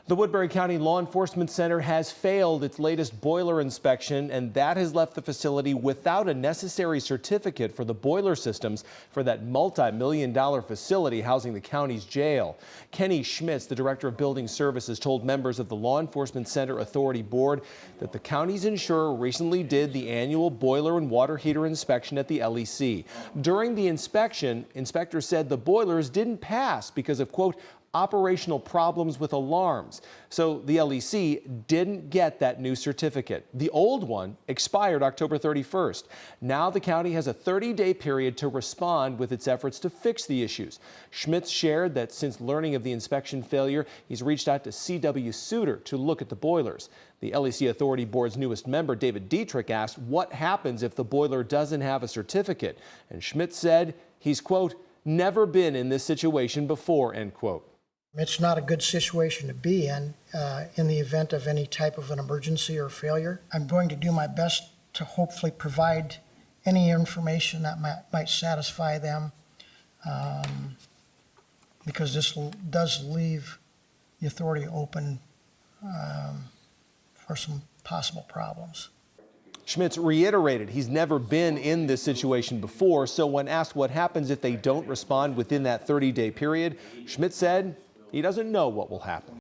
The Woodbury County Law Enforcement Center has failed its latest boiler inspection, and that has left the facility without a necessary certificate for the boiler systems for that multi-million-dollar facility housing the county's jail. Kenny Schmitz, the director of building services, told members of the Law Enforcement Center Authority Board that the county's insurer recently did the annual boiler and water heater inspection at the LEC. During the inspection, inspectors said the boilers didn't pass because of, quote, operational problems with alarms. So the LEC didn't get that new certificate. The old one expired October 31st. Now the county has a 30-day period to respond with its efforts to fix the issues. Schmitz shared that since learning of the inspection failure, he's reached out to C.W. Suter to look at the boilers. The LEC Authority Board's newest member, David Dietrich, asked what happens if the boiler doesn't have a certificate. And Schmitz said he's, quote, never been in this situation before, end quote. It's not a good situation to be in the event of any type of an emergency or failure. I'm going to do my best to hopefully provide any information that might satisfy them, because this does leave the authority open for some possible problems. Schmitz reiterated he's never been in this situation before, so when asked what happens if they don't respond within that 30-day period, Schmitz said he doesn't know what will happen.